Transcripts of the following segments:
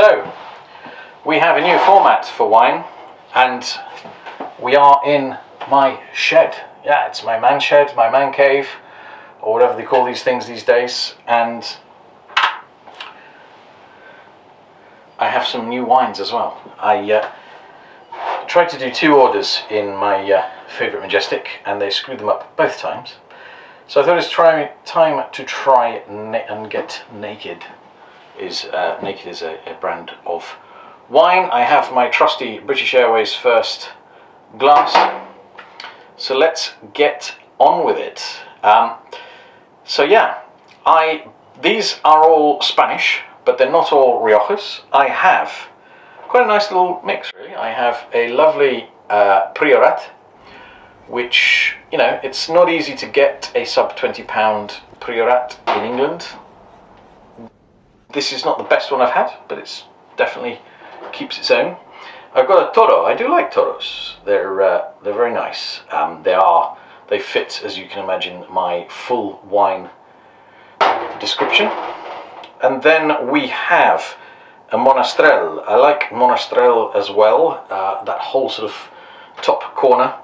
So, we have a new format for wine, and we are in my shed. Yeah, it's my man shed, my man cave, or whatever they call these things these days, and I have some new wines as well. I tried to do 2 orders in my favourite Majestic, and they screwed them up both times. So I thought it's time to try and get Naked. Naked is a brand of wine. I have my trusty British Airways first glass. So let's get on with it. So yeah, these are all Spanish, but they're not all Riojas. I have quite a nice little mix, really. I have a lovely Priorat, which, you know, it's not easy to get a sub £20 Priorat in England. This is not the best one I've had, but it's definitely keeps its own. I've got a Toro. I do like Toros. They're very nice. They fit, as you can imagine, my full wine description. And then we have a Monastrell. I like Monastrell as well. That whole sort of top corner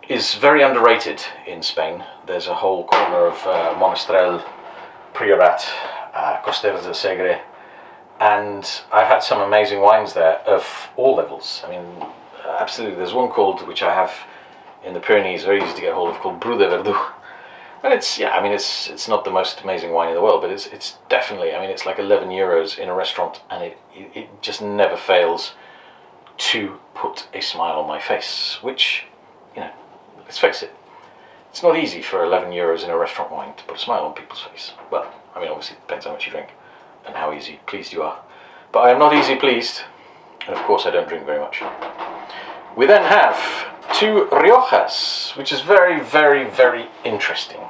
is very underrated in Spain. There's a whole corner of Monastrell, Priorat, Costeras del Segre, and I've had some amazing wines there of all levels. I mean, absolutely. There's one which I have in the Pyrenees, very easy to get hold of, called Bru de Verdú. And it's not the most amazing wine in the world, but it's definitely, I mean, it's like 11 euros in a restaurant, and it just never fails to put a smile on my face, which, you know, let's face it, it's not easy for 11 euros in a restaurant wine to put a smile on people's face. Well, I mean, obviously it depends how much you drink and how easy pleased you are. But I am not easy pleased, and of course I don't drink very much. We then have 2 Riojas, which is very, very, very interesting.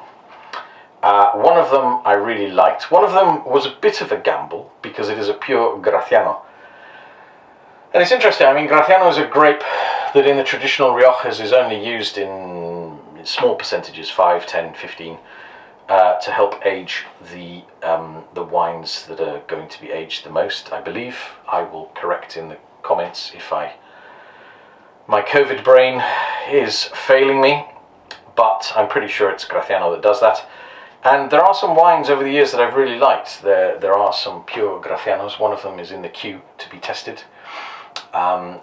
One of them I really liked. One of them was a bit of a gamble, because it is a pure Graciano. And it's interesting, I mean, Graciano is a grape that in the traditional Riojas is only used in small percentages, 5, 10, 15, to help age the wines that are going to be aged the most, I believe. I will correct in the comments if my COVID brain is failing me, but I'm pretty sure it's Graciano that does that. And there are some wines over the years that I've really liked. There are some pure Gracianos. One of them is in the queue to be tested. And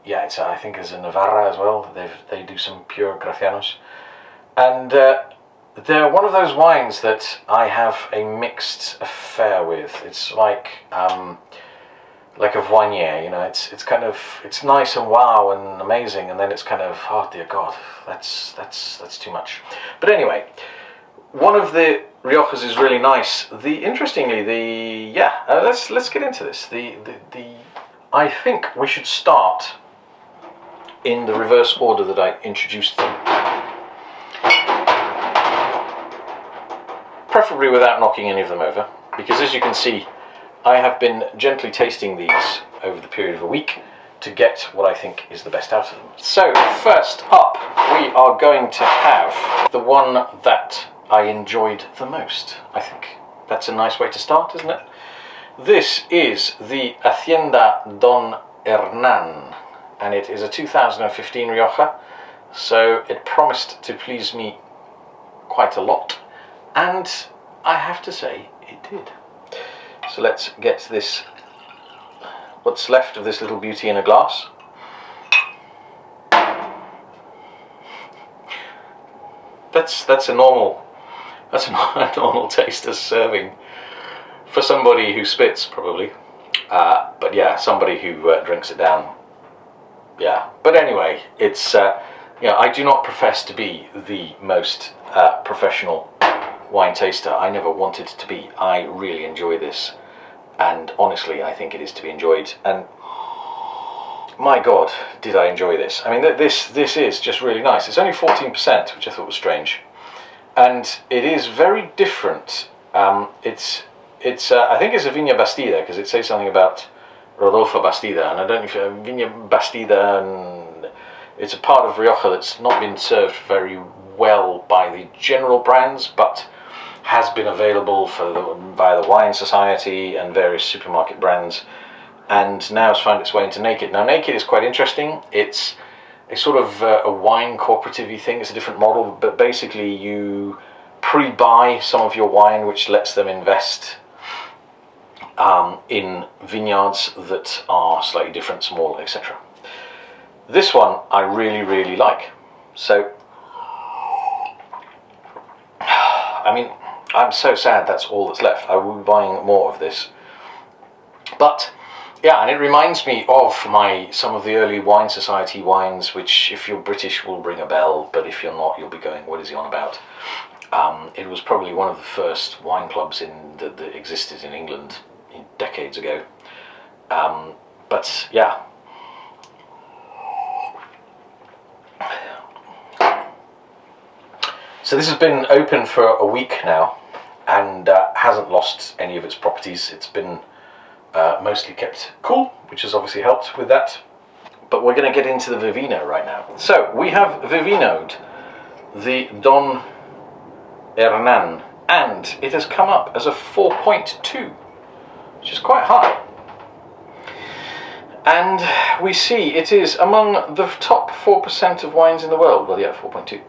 yeah, I think there's a Navarra as well. They do some pure Gracianos. And they're one of those wines that I have a mixed affair with. It's like a Voinier, you know. It's kind of, it's nice and wow and amazing, and then it's kind of, oh dear God, that's too much. But anyway, one of the Riojas is really nice. Interestingly, let's get into this. I think we should start in the reverse order that I introduced them. Preferably without knocking any of them over, because as you can see, I have been gently tasting these over the period of a week to get what I think is the best out of them. So, first up, we are going to have the one that I enjoyed the most. I think that's a nice way to start, isn't it? This is the Hacienda Don Hernan, and it is a 2015 Rioja, so it promised to please me quite a lot, and I have to say it did. So let's get this, what's left of this little beauty in a glass. That's a normal taste as serving for somebody who spits, probably. But yeah, somebody who drinks it down. Yeah. But anyway, it's I do not profess to be the most professional wine taster. I never wanted to be. I really enjoy this, and honestly, I think it is to be enjoyed. And my God, did I enjoy this? I mean, this is just really nice. It's only 14%, which I thought was strange, and it is very different. I think it's a Viña Bastida, because it says something about Rodolfo Bastida, and I don't know if Viña Bastida, and it's a part of Rioja that's not been served very well by the general brands, but has been available via the Wine Society and various supermarket brands, and now it's found its way into Naked. Now Naked is quite interesting. It's a sort of a wine cooperative-y thing. It's a different model, but basically you pre-buy some of your wine, which lets them invest in vineyards that are slightly different, small, etc. This one I really, really like. So, I mean, I'm so sad that's all that's left. I will be buying more of this. But yeah, and it reminds me of some of the early Wine Society wines, which if you're British will ring a bell, but if you're not, you'll be going, what is he on about? It was probably one of the first wine clubs that existed in England decades ago. But yeah. So this has been open for a week now, and hasn't lost any of its properties. It's been mostly kept cool, which has obviously helped with that. But we're going to get into the Vivino right now. So we have Vivinoed the Don Hernan, and it has come up as a 4.2, which is quite high. And we see it is among the top 4% of wines in the world. Well, yeah, 4.2.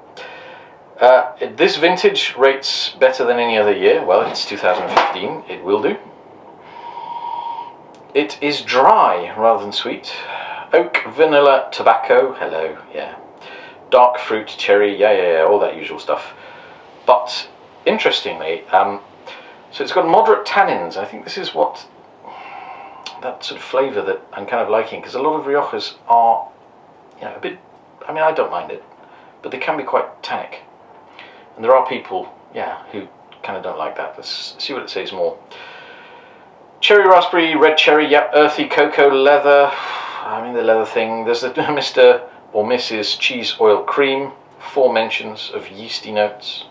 This vintage rates better than any other year. Well, it's 2015, it will do. It is dry rather than sweet. Oak, vanilla, tobacco, hello, yeah. Dark fruit, cherry, yeah, all that usual stuff. But, interestingly, so it's got moderate tannins. I think this is that sort of flavour that I'm kind of liking, because a lot of Riojas are, a bit, I mean, I don't mind it, but they can be quite tannic. And there are people, who kind of don't like that. Let's see what it says more. Cherry raspberry, red cherry, earthy cocoa, leather. I mean the leather thing. There's the Mr. or Mrs. Cheese Oil Cream. 4 mentions of yeasty notes.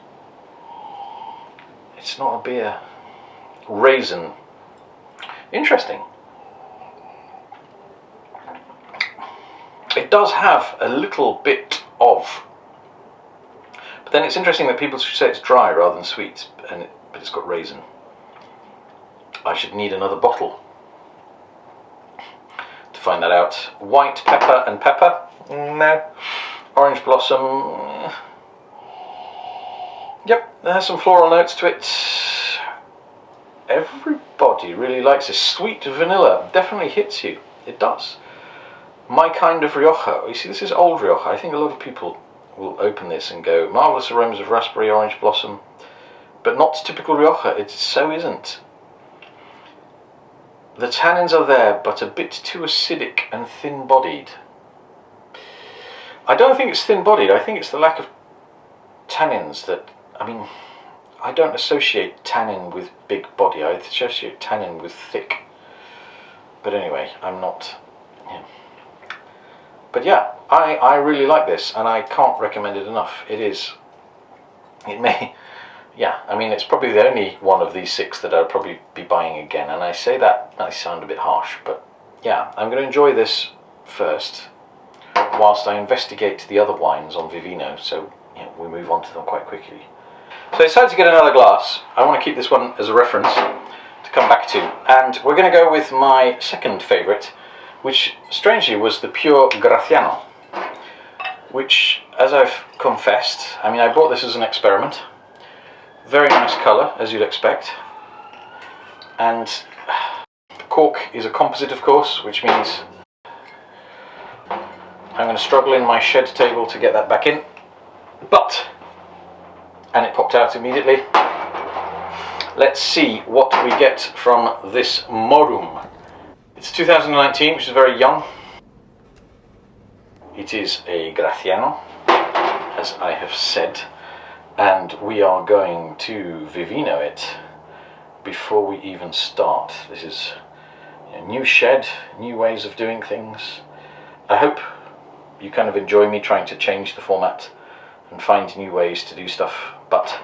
It's not a beer. Raisin. Interesting. It does have a little bit of. But then it's interesting that people should say it's dry rather than sweet, but it's got raisin. I should need another bottle to find that out. White pepper and pepper? No. Orange blossom? Yep, there has some floral notes to it. Everybody really likes this. Sweet vanilla definitely hits you. It does. My kind of Rioja. You see, this is old Rioja. I think a lot of people will open this and go, marvellous aromas of raspberry, orange blossom, but not typical Rioja. It so isn't. The tannins are there, but a bit too acidic and thin-bodied. I don't think it's thin-bodied. I think it's the lack of tannins that, I mean, I don't associate tannin with big body. I associate tannin with thick. But anyway, I'm not. But yeah, I really like this, and I can't recommend it enough. I mean, it's probably the only one of these 6 that I'll probably be buying again, and I say that, I sound a bit harsh, but yeah, I'm going to enjoy this first, whilst I investigate the other wines on Vivino, so we move on to them quite quickly. So I decided to get another glass. I want to keep this one as a reference to come back to, and we're going to go with my second favourite, which strangely was the Pure Graciano, which, as I've confessed, I mean, I bought this as an experiment. Very nice colour, as you'd expect, and the cork is a composite, of course, which means I'm going to struggle in my shed table to get that back in, and it popped out immediately. Let's see what we get from this Morum. It's 2019, which is very young. It is a Graciano, as I have said. And we are going to Vivino it before we even start. This is a new shed, new ways of doing things. I hope you kind of enjoy me trying to change the format and find new ways to do stuff, but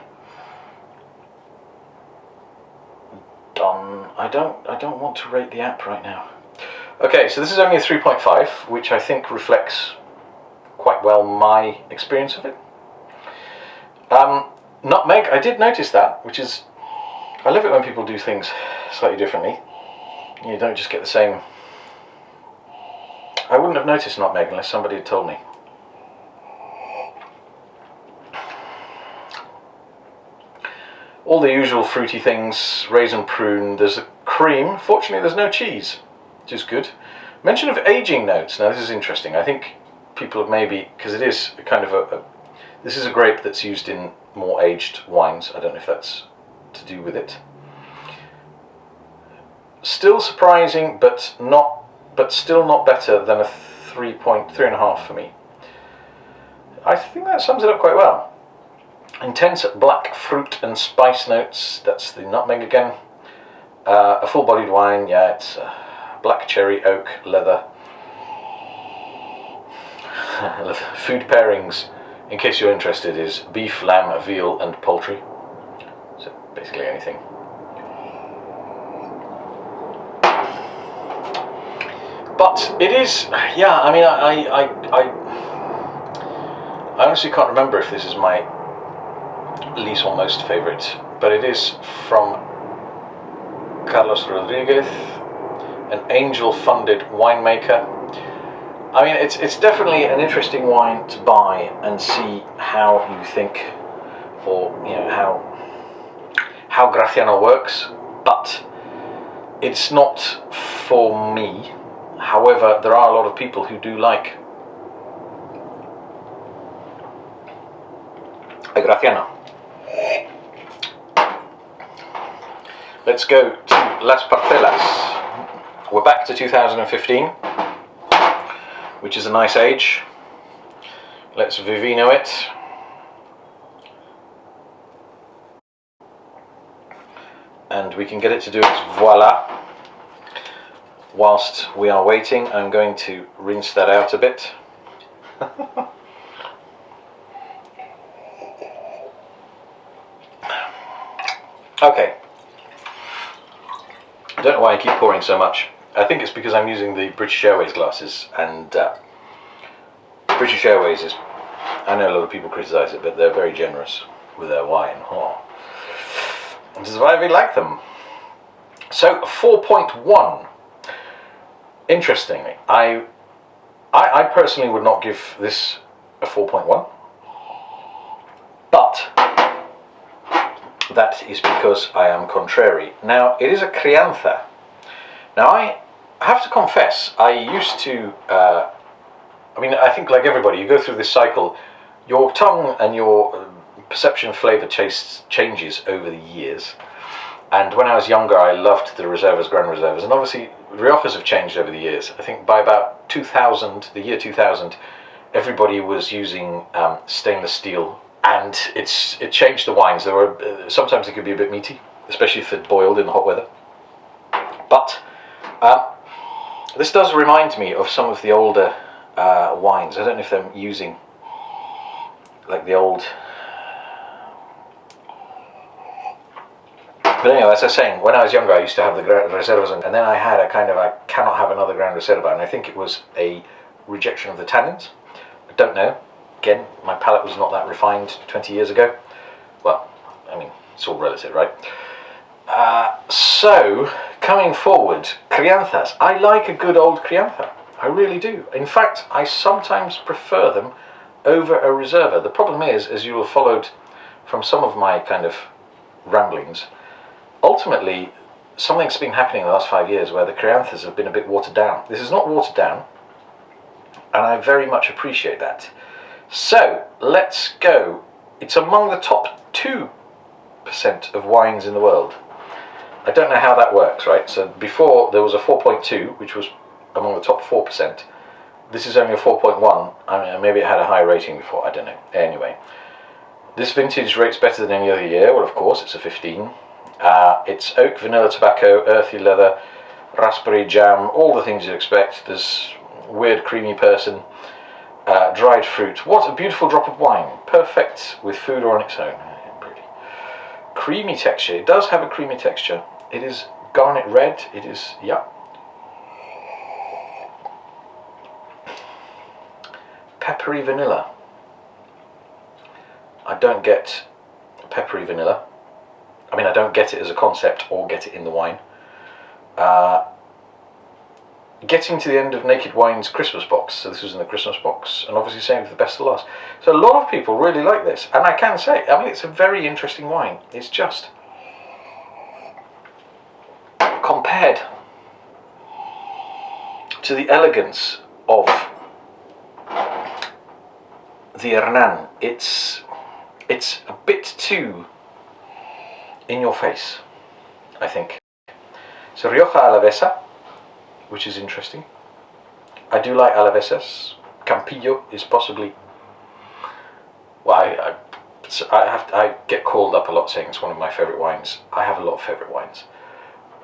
I don't want to rate the app right now. Okay, so this is only a 3.5, which I think reflects quite well my experience of it. Nutmeg, I did notice that, which is, I love it when people do things slightly differently. You don't just get the same. I wouldn't have noticed nutmeg unless somebody had told me. All the usual fruity things, raisin prune, there's a cream. Fortunately there's no cheese, which is good. Mention of aging notes. Now this is interesting. I think people have maybe, because it is kind of this is a grape that's used in more aged wines. I don't know if that's to do with it. Still surprising, but still not better than a 3.5 for me. I think that sums it up quite well. Intense black fruit and spice notes. That's the nutmeg again. A full-bodied wine. Yeah, it's black cherry, oak, leather. Food pairings, in case you're interested, is beef, lamb, veal, and poultry. So basically anything. But it is, yeah. I mean, I honestly can't remember if this is my least or most favourite, but it is from Carlos Rodriguez, an angel-funded winemaker. I mean, it's definitely an interesting wine to buy and see how you think, or you know how Graciano works. But it's not for me. However, there are a lot of people who do like a Graciano. Let's go to Las Parcelas. We're back to 2015, which is a nice age. Let's Vivino it. And we can get it to do its voila. Whilst we are waiting, I'm going to rinse that out a bit. Okay. I don't know why I keep pouring so much. I think it's because I'm using the British Airways glasses, and British Airways is, I know a lot of people criticise it, but they're very generous with their wine. Oh. This is why we like them. So 4.1. Interestingly, I personally would not give this a 4.1, but that is because I am contrary. Now, it is a Crianza. Now, I have to confess, I used to, I mean, I think like everybody, you go through this cycle, your tongue and your perception of flavour changes over the years. And when I was younger, I loved the Reservas, Grand Reservas, and obviously Riojas have changed over the years. I think by about 2000, the year 2000, everybody was using stainless steel, and it changed the wines. There were sometimes it could be a bit meaty, especially if it boiled in the hot weather. But this does remind me of some of the older wines. I don't know if they're using like the old. But anyway, as I was saying, when I was younger, I used to have the Reservas, and then I had a kind of, I cannot have another Grand Reserva, and I think it was a rejection of the tannins. I don't know. Again, my palate was not that refined 20 years ago. Well, I mean, it's all relative, right? So, coming forward, Crianzas. I like a good old Crianza. I really do. In fact, I sometimes prefer them over a Reserva. The problem is, as you have followed from some of my kind of ramblings, ultimately, something's been happening in the last 5 years where the Crianzas have been a bit watered down. This is not watered down, and I very much appreciate that. So, let's go. It's among the top 2% of wines in the world. I don't know how that works, right? So before there was a 4.2, which was among the top 4%. This is only a 4.1. I mean, maybe it had a high rating before, I don't know. Anyway, this vintage rates better than any other year. Well, of course, it's a 15. It's oak, vanilla, tobacco, earthy leather, raspberry jam, all the things you'd expect. There's weird creamy person, dried fruit. What a beautiful drop of wine. Perfect with food or on its own. Pretty. Creamy texture. It does have a creamy texture. It is garnet red. It is, yeah. Peppery vanilla. I don't get peppery vanilla. I mean, I don't get it as a concept or get it in the wine. Getting to the end of Naked Wine's Christmas box, so this was in the Christmas box, and obviously saving for the best to last. So a lot of people really like this, and I can say, I mean, it's a very interesting wine. It's just, compared to the elegance of the Hernan, it's a bit too in your face, I think. So Rioja Alavesa, which is interesting. I do like Alavesas. Campillo is possibly, well, I get called up a lot saying it's one of my favourite wines. I have a lot of favourite wines,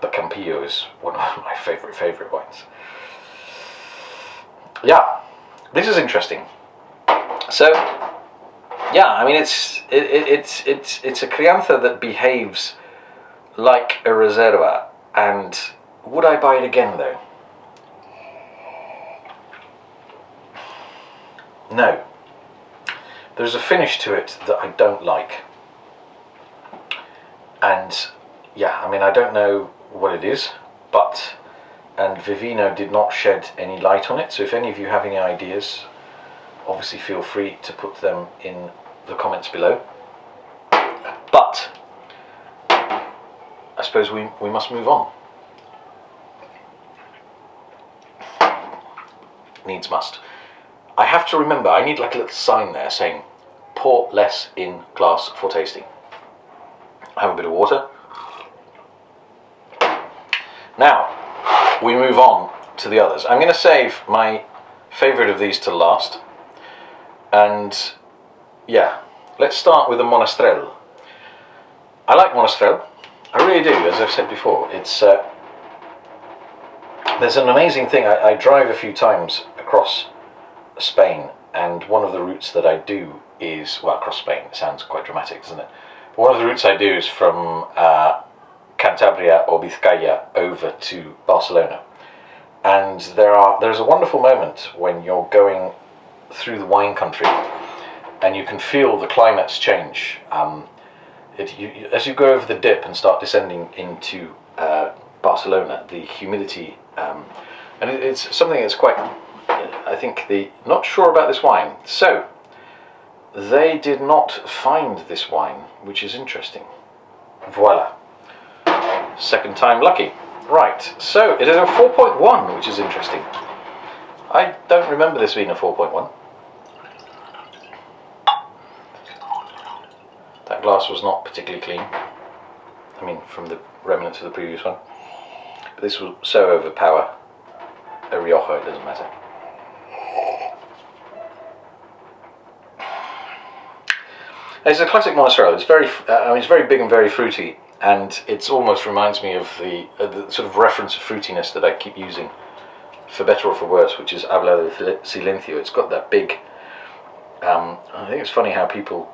but Campillo is one of my favourite wines. Yeah, this is interesting. So, yeah, I mean, it's a crianza that behaves like a reserva. And would I buy it again, though? No. There's a finish to it that I don't like. And yeah, I mean, I don't know what it is, but, and Vivino did not shed any light on it, so if any of you have any ideas, obviously feel free to put them in the comments below. But I suppose we must move on. Needs must. I have to remember, I need like a little sign there saying, pour less in glass for tasting. Have a bit of water. Now, we move on to the others. I'm going to save my favourite of these to last. And yeah, let's start with the Monastrell. I like Monastrell. I really do, as I've said before. It's there's an amazing thing. I drive a few times across Spain, and one of the routes that I do is, well, across Spain, it sounds quite dramatic, doesn't it? But one of the routes I do is from Cantabria or Vizcaya over to Barcelona. And there's a wonderful moment when you're going through the wine country and you can feel the climates change. As you go over the dip and start descending into Barcelona, the humidity, and it's something that's quite, I think, not sure about this wine. So, they did not find this wine, which is interesting. Voila. Second time lucky. Right, so it is a 4.1, which is interesting. I don't remember this being a 4.1. That glass was not particularly clean. I mean, from the remnants of the previous one. But this will so overpower a Rioja, it doesn't matter. It's a classic Monastrell. It's very, it's very big and very fruity, and it almost reminds me of the sort of reference of fruitiness that I keep using, for better or for worse, which is Habla de Silencio. It's got that big. I think it's funny how people.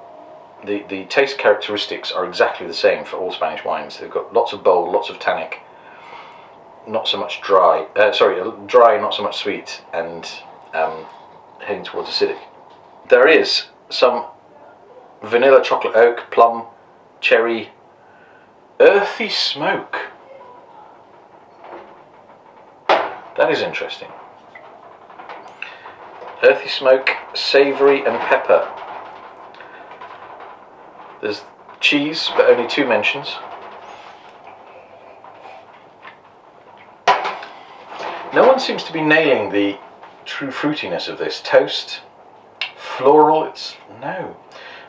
The taste characteristics are exactly the same for all Spanish wines. They've got lots of bold, lots of tannic, not so much dry. Dry, not so much sweet, and heading towards acidic. There is some vanilla, chocolate oak, plum, cherry, earthy smoke. That is interesting. Earthy smoke, savoury, and pepper. There's cheese, but only 2 mentions. No one seems to be nailing the true fruitiness of this. Toast, floral, no.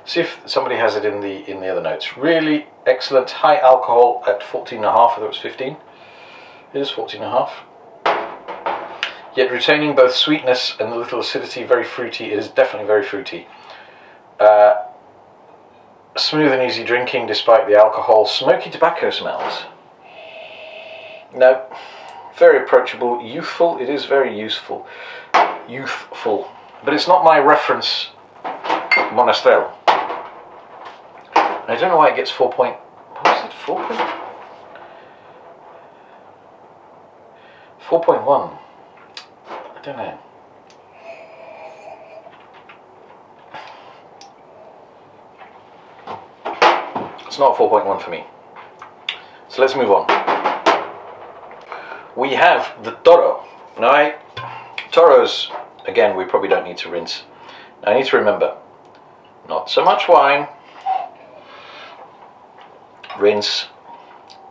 See if somebody has it in the other notes. Really excellent, high alcohol at 14.5, I thought it was 15. It is 14.5. Yet retaining both sweetness and a little acidity, very fruity. It is definitely very fruity. Smooth and easy drinking despite the alcohol. Smoky tobacco smells. No. Very approachable. Youthful. It is very useful. Youthful. But it's not my reference Monastrell. I don't know why it gets 4 point... What was it? 4 point... 4.1. I don't know. It's not 4.1 for me. So let's move on. We have the Toro. Now, Toros, again, we probably don't need to rinse. Now, I need to remember, not so much wine. Rinse.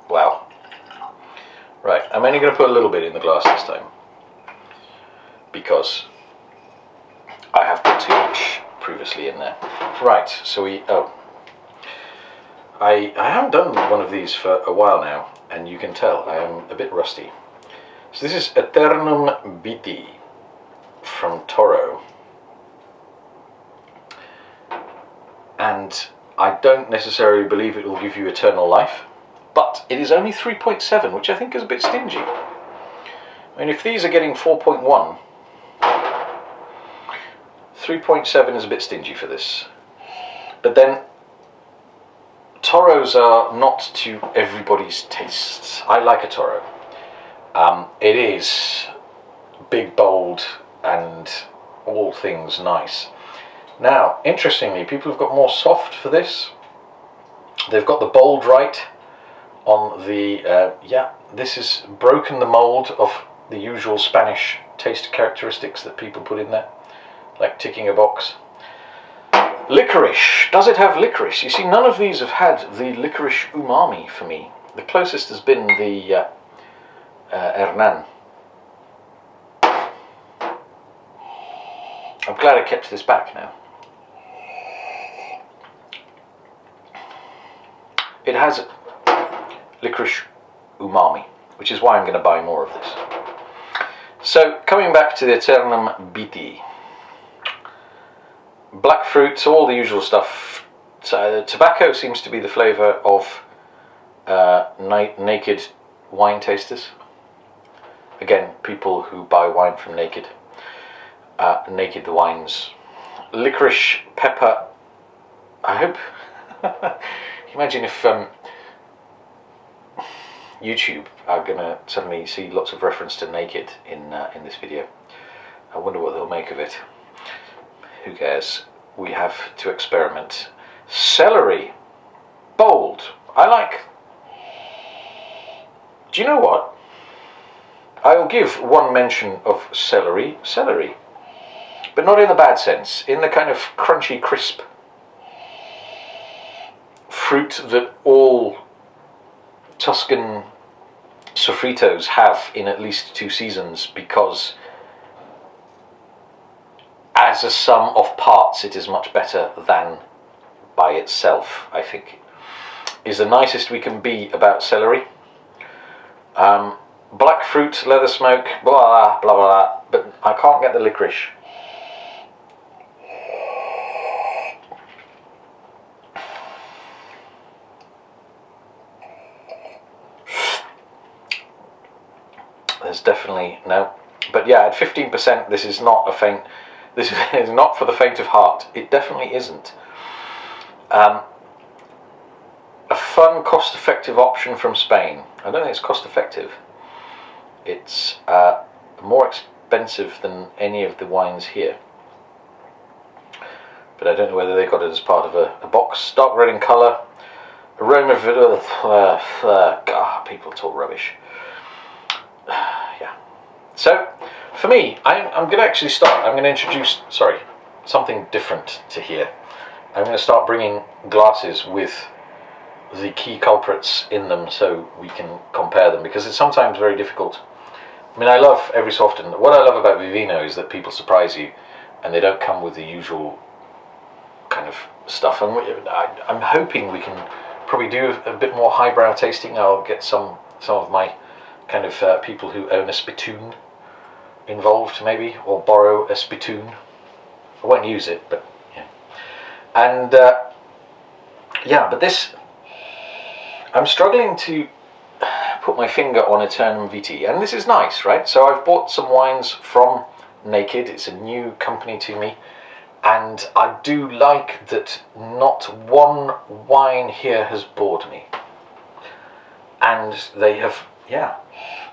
Wow. Right, I'm only going to put a little bit in the glass this time, because I have put too much previously in there. Right, so I haven't done one of these for a while now, and you can tell I am a bit rusty. So this is Eternum Vitae from Toro, and I don't necessarily believe it will give you eternal life, but it is only 3.7, which I think is a bit stingy. I mean, if these are getting 4.1, 3.7 is a bit stingy for this. But then, Toros are not to everybody's tastes. I like a Toro. It is big, bold, and all things nice. Now, interestingly, people have got more soft for this. They've got the bold right on the, this has broken the mould of the usual Spanish taste characteristics that people put in there, like ticking a box. Licorice. Does it have licorice? You see, none of these have had the licorice umami for me. The closest has been the Hernan. I'm glad I kept this back now. It has licorice umami, which is why I'm going to buy more of this. So, coming back to the Eternum Vitae. Black fruits, all the usual stuff. Tobacco seems to be the flavour of naked wine tasters. Again, people who buy wine from Naked. Naked the wines. Licorice, pepper. I hope. Imagine if YouTube are going to suddenly see lots of reference to Naked in this video. I wonder what they'll make of it. Who cares? We have to experiment. Celery. Bold. I like. Do you know what? I will give one mention of celery. But not in the bad sense. In the kind of crunchy, crisp fruit that all Tuscan sofritos have in at least 2 seasons, because as a sum of parts it is much better than by itself, I think, is the nicest we can be about celery. Black fruit, leather smoke, blah blah blah blah, but I can't get the licorice. There's definitely no, but yeah, at 15%, this is not a faint. This is not for the faint of heart. It definitely isn't. A fun, cost-effective option from Spain. I don't think it's cost-effective. It's more expensive than any of the wines here. But I don't know whether they got it as part of a box. Dark red in colour. Aroma of people talk rubbish. Yeah. So, for me, I'm going to actually start. I'm going to introduce, something different to here. I'm going to start bringing glasses with the key culprits in them so we can compare them, because it's sometimes very difficult. I mean, I love every so often. What I love about Vivino is that people surprise you and they don't come with the usual kind of stuff. And I'm hoping we can probably do a bit more highbrow tasting. I'll get some of my kind of people who own a spittoon involved, maybe, or borrow a spittoon. I won't use it, but yeah. And but this, I'm struggling to put my finger on Eternum Vitae, and this is nice, right? So I've bought some wines from Naked. It's a new company to me, and I do like that not one wine here has bored me. And they have,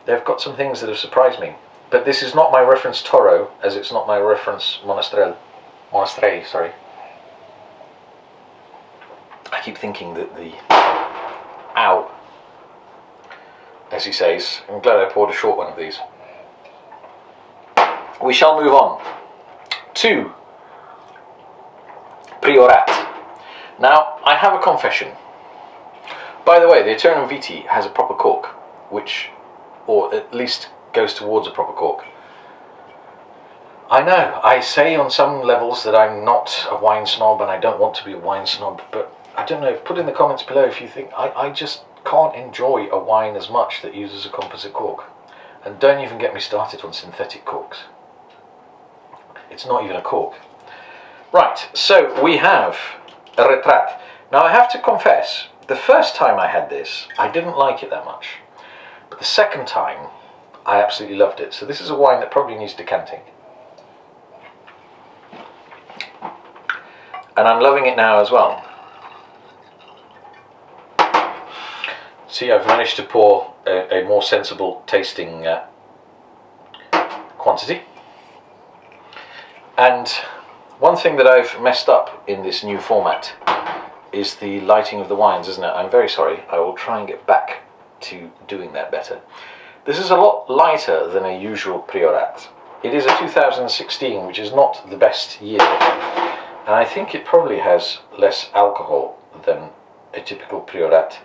they've got some things that have surprised me. But this is not my reference Toro, as it's not my reference Monastrell, sorry. keep thinking that the ow, as he says. I'm glad I poured a short one of these. We shall move on to Priorat. Now, I have a confession. By the way, the Eternum Vitae has a proper cork, which, or at least goes towards a proper cork. I know, I say on some levels that I'm not a wine snob and I don't want to be a wine snob, but I don't know, put in the comments below if you think I just can't enjoy a wine as much that uses a composite cork. And don't even get me started on synthetic corks. It's not even a cork. Right, so we have a Retrat. Now I have to confess, the first time I had this, I didn't like it that much. But the second time, I absolutely loved it. So this is a wine that probably needs decanting. And I'm loving it now as well. See, I've managed to pour a more sensible tasting quantity. And one thing that I've messed up in this new format is the lighting of the wines, isn't it? I'm very sorry. I will try and get back to doing that better. This is a lot lighter than a usual Priorat. It is a 2016, which is not the best year. And I think it probably has less alcohol than a typical Priorat.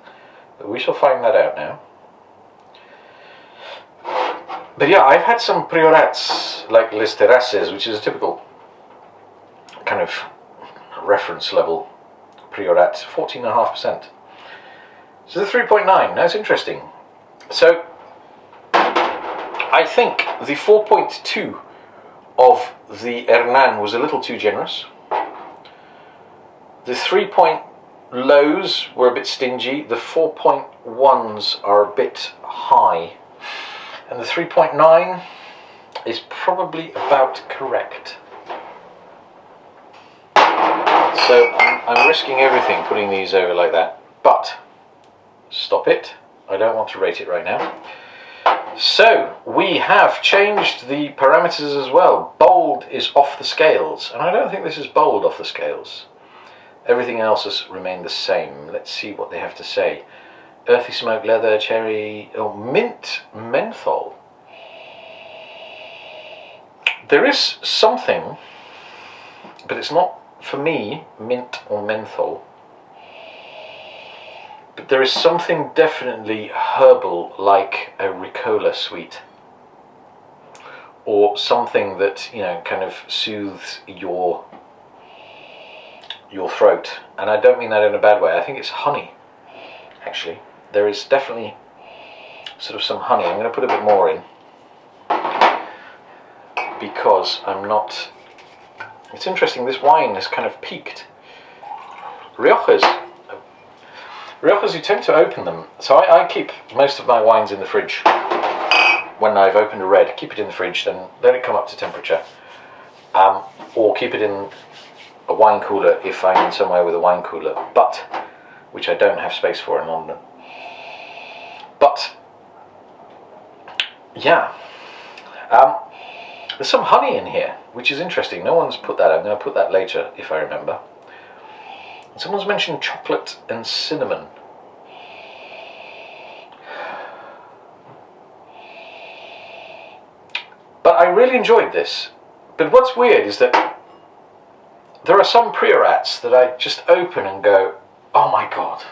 But we shall find that out now. But yeah, I've had some Priorats like Les Terrasses, which is a typical kind of reference level Priorat, 14.5%. So the 3.9, now it's interesting. So I think the 4.2 of the Hernan was a little too generous. The 3 lows were a bit stingy, the 4.1s are a bit high, and the 3.9 is probably about correct. So I'm risking everything putting these over like that, but stop it, I don't want to rate it right now. So we have changed the parameters as well. Bold is off the scales, and I don't think this is bold off the scales. Everything else has remained the same. Let's see what they have to say. Earthy smoke, leather, cherry, oh, mint, menthol. There is something, but it's not, for me, mint or menthol. But there is something definitely herbal, like a Ricola sweet. Or something that, you know, kind of soothes your throat. And I don't mean that in a bad way. I think it's honey, actually. There is definitely sort of some honey. I'm going to put a bit more in, because I'm not... It's interesting, this wine has kind of peaked. Riojas, you tend to open them. So I keep most of my wines in the fridge. When I've opened a red, keep it in the fridge, then let it come up to temperature. Or keep it in a wine cooler if I'm in somewhere with a wine cooler, but which I don't have space for in London. But yeah, there's some honey in here, which is interesting. No one's put that. I'm going to put that later if I remember. Someone's mentioned chocolate and cinnamon. But I really enjoyed this. But what's weird is that there are some Priorats that I just open and go, oh my god,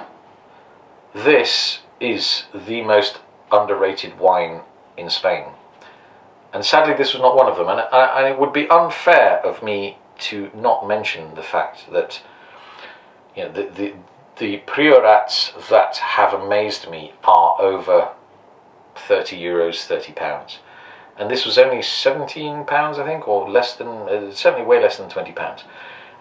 this is the most underrated wine in Spain. And sadly this was not one of them, and it would be unfair of me to not mention the fact that, you know, the Priorats that have amazed me are over 30 euros, 30 pounds. And this was only 17 pounds, I think, or less than, certainly way less than 20 pounds.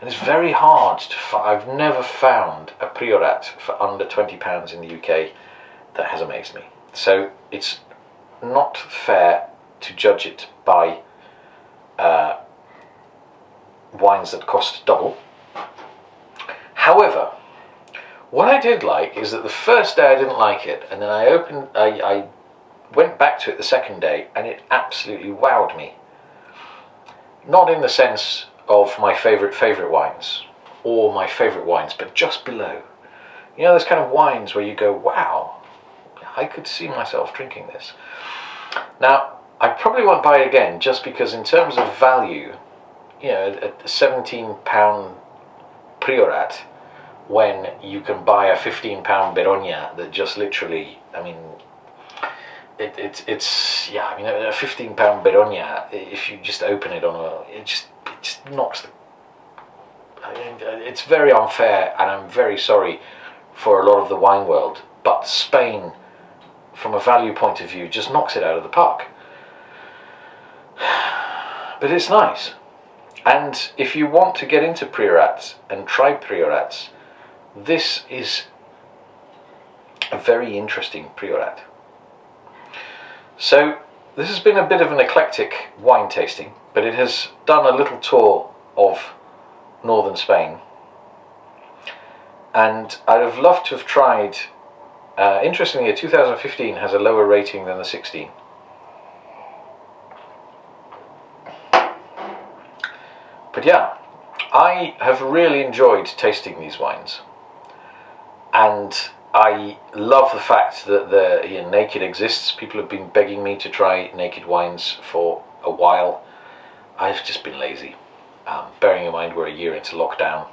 And it's very hard to find. I've never found a Priorat for under 20 pounds in the UK that has amazed me. So it's not fair to judge it by wines that cost double. However, what I did like is that the first day I didn't like it, and then I went back to it the second day, and it absolutely wowed me. Not in the sense of my favourite wines, or my favourite wines, but just below. You know, those kind of wines where you go, wow, I could see myself drinking this. Now, I probably won't buy it again, just because in terms of value, you know, a £17 Priorat, when you can buy a £15 Berogna that just literally, I mean, it's yeah, I mean, a £15 Berogna, if you just open it on it just knocks the, I mean, it's very unfair, and I'm very sorry for a lot of the wine world, but Spain, from a value point of view, just knocks it out of the park. But it's nice. And if you want to get into Priorats and try Priorats, this is a very interesting Priorat. So this has been a bit of an eclectic wine tasting, but it has done a little tour of northern Spain. And I'd have loved to have tried, interestingly, a 2015 has a lower rating than the 16. But yeah, I have really enjoyed tasting these wines, and I love the fact that the Naked exists. People have been begging me to try Naked wines for a while. I've just been lazy. Bearing in mind we're a year into lockdown,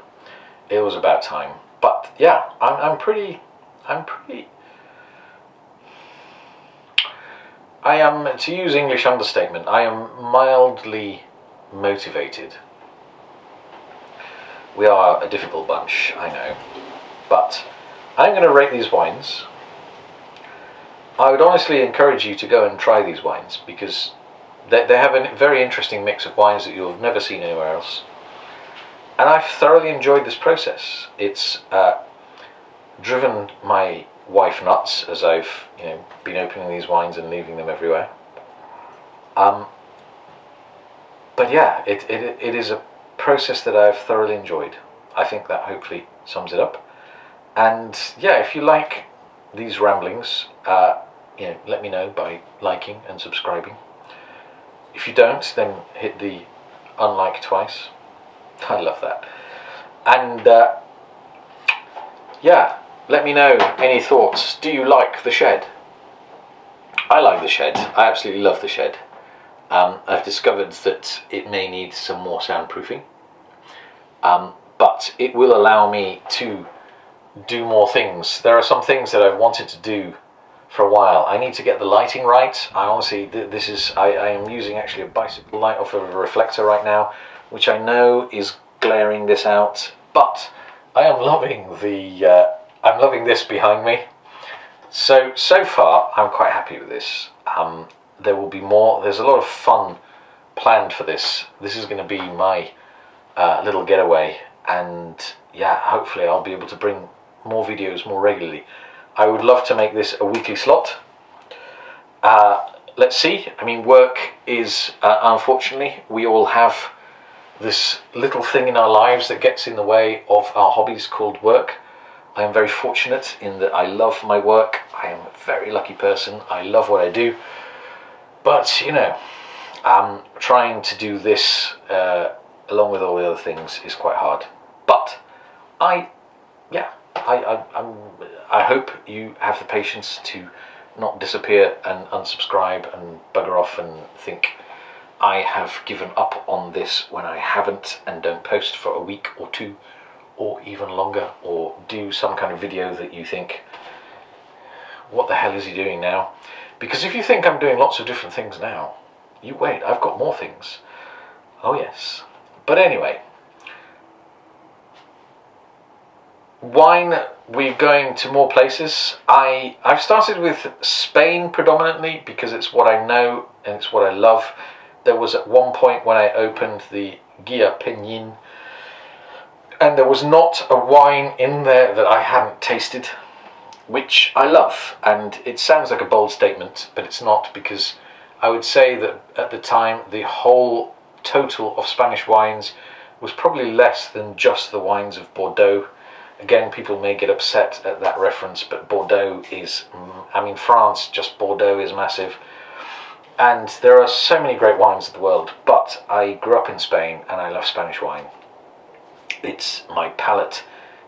it was about time. But yeah, I am, to use English understatement, I am mildly motivated. We are a difficult bunch, I know, but I'm going to rate these wines. I would honestly encourage you to go and try these wines, because they have a very interesting mix of wines that you'll have never seen anywhere else. And I've thoroughly enjoyed this process. It's driven my wife nuts, as I've been opening these wines and leaving them everywhere. But yeah, it is a process that I've thoroughly enjoyed. I think that hopefully sums it up. And yeah, if you like these ramblings, let me know by liking and subscribing. If you don't, then hit the unlike twice. I love that. And yeah, let me know any thoughts. Do you like the shed? I like the shed. I absolutely love the shed. I've discovered that it may need some more soundproofing, but it will allow me to do more things. There are some things that I've wanted to do for a while. I need to get the lighting right. I honestly, I am using actually a bicycle light off of a reflector right now, which I know is glaring this out, but I am loving I'm loving this behind me. So far, I'm quite happy with this. There will be more. There's a lot of fun planned for this. This is going to be my little getaway, and yeah, hopefully I'll be able to bring more videos more regularly. I would love to make this a weekly slot. Let's see. I mean, work is, unfortunately, we all have this little thing in our lives that gets in the way of our hobbies called work. I am very fortunate in that I love my work. I am a very lucky person. I love what I do. But, trying to do this along with all the other things is quite hard. But I hope you have the patience to not disappear and unsubscribe and bugger off and think I have given up on this when I haven't, and don't post for a week or two or even longer, or do some kind of video that you think, what the hell is he doing now? Because if you think I'm doing lots of different things now, you wait, I've got more things. Oh yes. But anyway, wine, we're going to more places. I've started with Spain predominantly because it's what I know and it's what I love. There was at one point when I opened the Guia Penin, and there was not a wine in there that I hadn't tasted, which I love. And it sounds like a bold statement, but it's not, because I would say that at the time the whole total of Spanish wines was probably less than just the wines of Bordeaux. Again, people may get upset at that reference, but Bordeaux is, France, just Bordeaux is massive. And there are so many great wines in the world, but I grew up in Spain and I love Spanish wine. My palate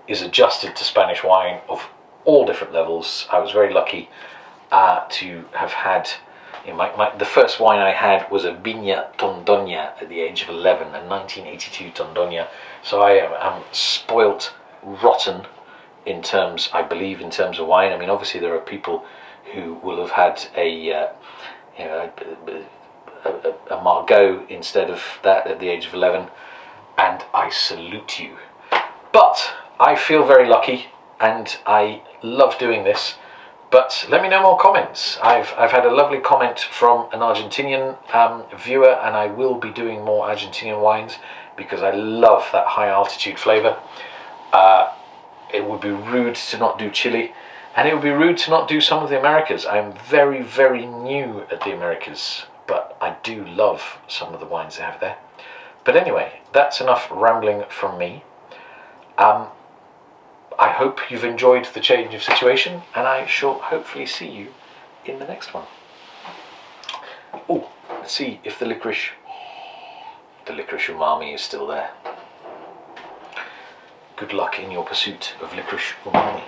is adjusted to Spanish wine of all different levels. I was very lucky to have had, the first wine I had was a Viña Tondoña at the age of 11, a 1982 Tondoña. So I am spoilt rotten in terms, I believe, in terms of wine. I mean, obviously there are people who will have had a Margaux instead of that at the age of 11, and I salute you. But I feel very lucky, and I love doing this. But let me know more comments. I've had a lovely comment from an Argentinian viewer, and I will be doing more Argentinian wines because I love that high altitude flavour. It would be rude to not do Chile, and it would be rude to not do some of the Americas. I'm very, very new at the Americas, but I do love some of the wines they have there. But anyway, that's enough rambling from me. I hope you've enjoyed the change of situation, and I shall hopefully see you in the next one. Oh, let's see if the licorice umami is still there. Good luck in your pursuit of licorice umami.